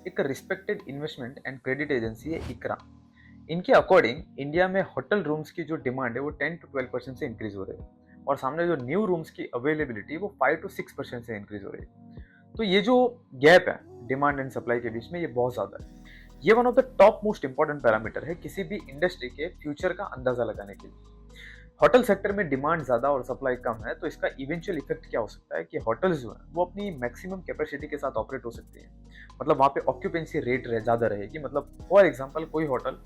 एक respected investment and credit agency है इकरा। इनके अकॉर्डिंग इंडिया में होटल रूम्स की जो डिमांड है वो 10 to 12% से इंक्रीज हो रही है और सामने जो न्यू रूम्स की अवेलेबिलिटी वो 5 to 6% से इंक्रीज हो रही है। तो ये जो गैप है डिमांड एंड सप्लाई के बीच में ये बहुत ज्यादा है। ये one of the top most important parameter है किसी भी इंडस्ट्री के फ्यूचर का अंदाजा लगाने के लिए। होटल सेक्टर में डिमांड ज्यादा और सप्लाई कम है तो इसका इवेंचुअल इफेक्ट क्या हो सकता है कि होटल्स जो है वो अपनी मैक्सिमम कैपेसिटी के साथ ऑपरेट हो सकती है। मतलब वहां पे ऑक्यूपेंसी रेट ज्यादा रहेगी। मतलब फॉर एग्जांपल कोई होटल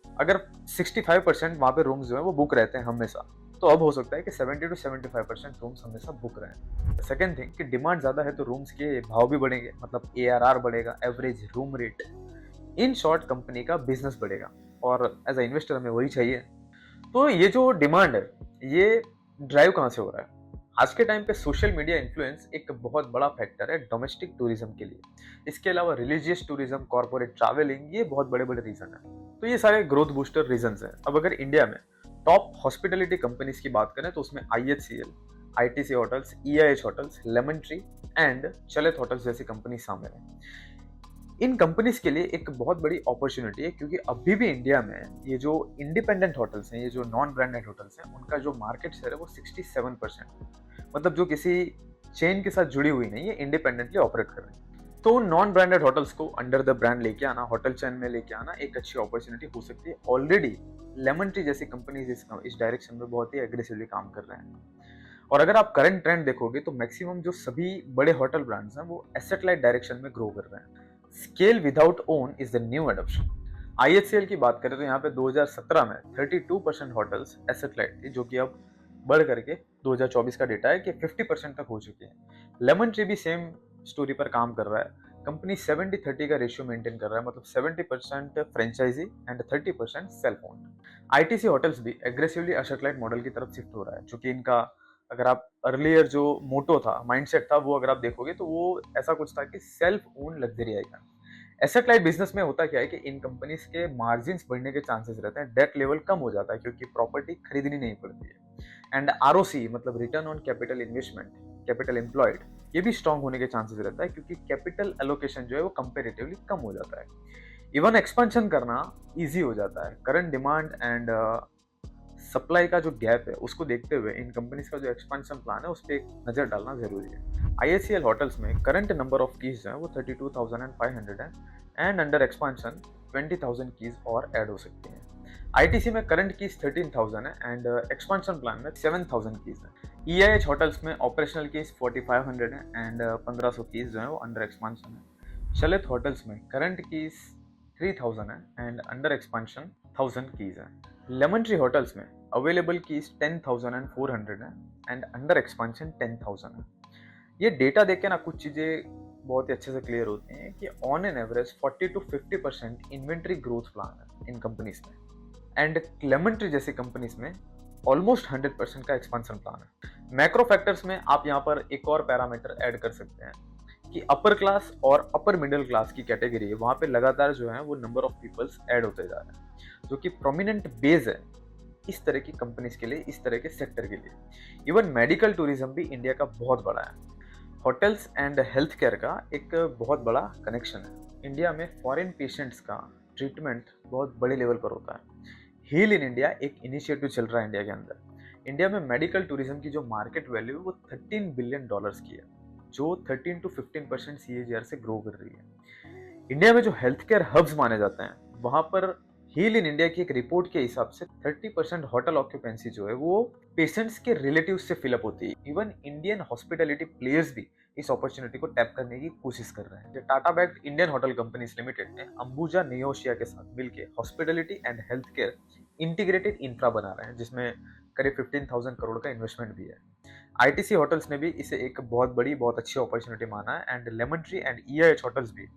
अगर 65% वहां पे रूम्स जो है वो बुक रहते हैं हमेशा, तो अब हो सकता है कि 70 to 75% रूम्स हमेशा बुक रहे। सेकेंड थिंग कि डिमांड ज्यादा है तो रूम्स के भाव भी बढ़ेंगे, मतलब ARR बढ़ेगा, average room rate. In short company का बिजनेस बढ़ेगा और एज अ इन्वेस्टर हमें वही चाहिए। तो ये जो डिमांड है ये ड्राइव कहाँ से हो रहा है? आज के टाइम पे सोशल मीडिया इन्फ्लुएंस एक बहुत बड़ा फैक्टर है डोमेस्टिक टूरिज्म के लिए। इसके अलावा रिलीजियस टूरिज्म, कॉर्पोरेट ट्रैवलिंग, ये बहुत बड़े बड़े रीजन है। तो ये सारे ग्रोथ बूस्टर रीजन हैं। अब अगर इंडिया में टॉप हॉस्पिटैलिटी कंपनीज की बात करें तो उसमें IHCL, ITC hotels, EIH hotels, lemon tree and चलित होटल्स जैसी कंपनी शामिल है। इन कंपनीज के लिए एक बहुत बड़ी अपॉर्चुनिटी है क्योंकि अभी भी इंडिया में ये जो इंडिपेंडेंट होटल्स हैं, ये जो नॉन ब्रांडेड होटल्स हैं, उनका जो मार्केट शेयर है वो 67% है। मतलब जो किसी चेन के साथ जुड़ी हुई नहीं है, इंडिपेंडेंटली ऑपरेट कर रही है। तो नॉन ब्रांडेड होटल्स को अंडर द ब्रांड लेके आना, होटल चेन में लेके आना एक अच्छी अपॉर्चुनिटी हो सकती है। ऑलरेडी लेमन ट्री जैसी कंपनीज इस डायरेक्शन में बहुत ही एग्रेसिवली काम कर रहे हैं। और अगर आप करंट ट्रेंड देखोगे तो मैक्सिमम जो सभी बड़े होटल ब्रांड्स हैं वो एसेट लाइट डायरेक्शन में ग्रो कर रहे हैं। Scale without own is the new adoption. IHCL की बात करें तो यहाँ पे 2017 में 32% होटल्स एसेट लाइट थी, जो कि अब बढ़ करके 2024 का डेटा है कि 50% तक हो चुकी है। लेमन ट्री भी सेम स्टोरी पर काम कर रहा है। कंपनी 70-30 का रेशियो मेंटेन कर रहा है, मतलब 70% franchisee and 30% self owned. ITC hotels भी एग्रेसिवली एसेट लाइट मॉडल की तरफ शिफ्ट हो रहा है, जो कि इनका अगर आप अर्लियर जो मोटो था, माइंडसेट था, वो अगर आप देखोगे तो वो ऐसा कुछ था कि self own luxury icon. Asset light business में होता क्या है कि इन कंपनीज के मार्जिन बढ़ने के चांसेस रहते हैं, डेट लेवल कम हो जाता है क्योंकि प्रॉपर्टी खरीदनी नहीं पड़ती है, एंड ROC मतलब return on capital investment, capital employed, ये भी स्ट्रांग होने के चांसेस रहता है क्योंकि कैपिटल एलोकेशन जो है वो कंपेरेटिवली कम हो जाता है। इवन एक्सपेंशन करना इजी हो जाता है। करंट डिमांड एंड सप्लाई का जो गैप है उसको देखते हुए इन कंपनीज का जो एक्सपेंशन प्लान है उस पर एक नजर डालना जरूरी है। IHCL होटल्स में करंट नंबर ऑफ कीज जो है वो 32,500 है एंड अंडर एक्सपेंशन 20,000 कीज और ऐड हो सकती हैं। ITC में करंट कीज 13,000 है एंड एक्सपेंशन प्लान में 7,000 कीज है। EIH होटल्स में ऑपरेशनल कीज 4,500 है एंड 1,500 कीज जो है वो अंडर एक्सपेंशन है। चलित होटल्स में करंट कीज 3,000 है एंड अंडर एक्सपेंशन 1,000 कीज है। लेमन ट्री होटल्स में अवेलेबल कीज 10,400 है एंड अंडर एक्सपेंशन 10,000 है। ये डेटा देख के ना कुछ चीजें बहुत ही अच्छे से क्लियर होती हैं कि on an average 40 to 50% inventory growth plan है इन कंपनीज में, एंड लेमन ट्री जैसी कंपनीज में ऑलमोस्ट 100% का एक्सपेंशन प्लान है। मैक्रो फैक्टर्स में आप यहाँ पर एक और पैरामीटर ऐड कर सकते हैं कि अपर क्लास और अपर मिडिल क्लास की कैटेगरी है, वहां पे लगातार जो है वो नंबर ऑफ पीपल्स ऐड होते जा रहे हैं, जो कि प्रोमिनेंट बेस है इस तरह की कंपनीज के लिए, इस तरह के सेक्टर के लिए। इवन मेडिकल टूरिज्म भी इंडिया का बहुत बड़ा है। होटल्स एंड हेल्थ केयर का एक बहुत बड़ा कनेक्शन है। इंडिया में फॉरेन पेशेंट्स का ट्रीटमेंट बहुत बड़े लेवल पर होता है। हील इन इंडिया एक इनिशिएटिव चल रहा है इंडिया के अंदर। इंडिया में मेडिकल टूरिज्म की जो मार्केट वैल्यू है वो $13 बिलियन की है, जो 13 to 15% CAGR से ग्रो कर रही है। इंडिया में जो हेल्थ केयर हब्स माने जाते हैं वहां पर हील इन इंडिया की एक रिपोर्ट के हिसाब से 30% होटल ऑक्यूपेंसी जो है वो पेशेंट्स के रिलेटिव्स से फिलअप होती है। इवन इंडियन हॉस्पिटैलिटी प्लेयर्स भी इस अपॉर्चुनिटी को टैप करने की कोशिश कर रहे हैं। Tata backed Indian hotel companies limited ने अंबुजा नियोशिया के साथ मिलकर hospitality and health care integrated infra बना रहे हैं, जिसमें करीब 15,000 करोड़ का इन्वेस्टमेंट भी है। ITC होटल्स ने भी इसे एक बहुत बड़ी, बहुत अच्छी अपॉर्चुनिटी माना है and lemon tree and EIH hotels भी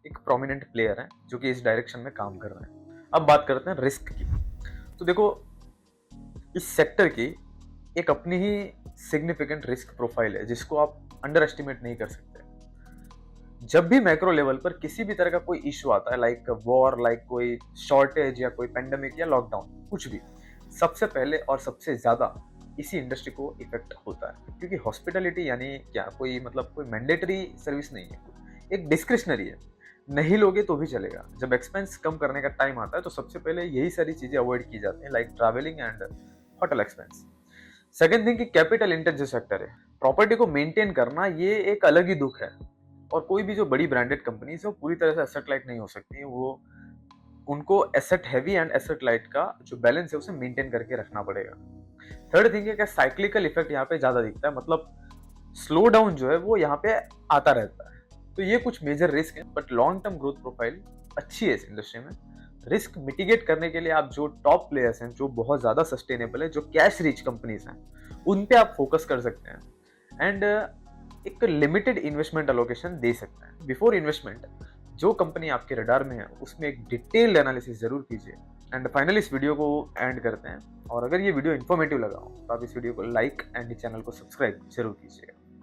एक प्रोमिनेंट प्लेयर हैं जो कि इस डायरेक्शन में काम कर रहे हैं। अब बात करते हैं रिस्क की। तो देखो, इस सेक्टर की एक अपनी ही सिग्निफिकेंट रिस्क प्रोफाइल है जिसको आप अंडर एस्टिमेट नहीं कर सकते। जब भी मैक्रो लेवल पर किसी भी तरह का कोई इश्यू आता है, लाइक वॉर, लाइक कोई शॉर्टेज या कोई पेंडेमिक या लॉकडाउन, कुछ भी, सबसे पहले और सबसे ज्यादा इसी इंडस्ट्री को इफेक्ट होता है। क्योंकि हॉस्पिटैलिटी यानी क्या, कोई मतलब कोई मैंडेटरी सर्विस नहीं है, एक डिस्क्रिशनरी है। नहीं लोगे तो भी चलेगा। जब एक्सपेंस कम करने का टाइम आता है तो सबसे पहले यही सारी चीजें अवॉइड की जाती हैं, like travelling and hotel expense. Second thing कि कैपिटल इंटेंसिव सेक्टर है, प्रॉपर्टी को मेंटेन करना ये एक अलग ही दुख है। और कोई भी जो बड़ी ब्रांडेड कंपनीज है वो पूरी तरह से एसेट लाइट नहीं हो सकती, वो उनको asset heavy and asset light का जो बैलेंस है उसे मेंटेन करके रखना पड़ेगा। थर्ड थिंग है कि साइक्लिकल इफेक्ट यहाँ पे ज्यादा दिखता है, मतलब स्लो डाउन जो है वो यहाँ पे आता रहता है। तो ये कुछ मेजर रिस्क है, but long term growth profile अच्छी है इस इंडस्ट्री में। रिस्क मिटिगेट करने के लिए आप जो टॉप प्लेयर्स हैं, जो बहुत ज्यादा सस्टेनेबल है, जो कैश रिच कंपनीज हैं, उन पे आप फोकस कर सकते हैं एंड एक लिमिटेड इन्वेस्टमेंट अलोकेशन दे सकते हैं। बिफोर इन्वेस्टमेंट जो कंपनी आपके रडार में है उसमें एक डिटेल्ड एनालिसिस जरूर कीजिए। एंड फाइनली इस वीडियो को एंड करते हैं, और अगर ये वीडियो इन्फॉर्मेटिव लगा हो तो आप इस वीडियो को लाइक एंड चैनल को सब्सक्राइब जरूर कीजिएगा।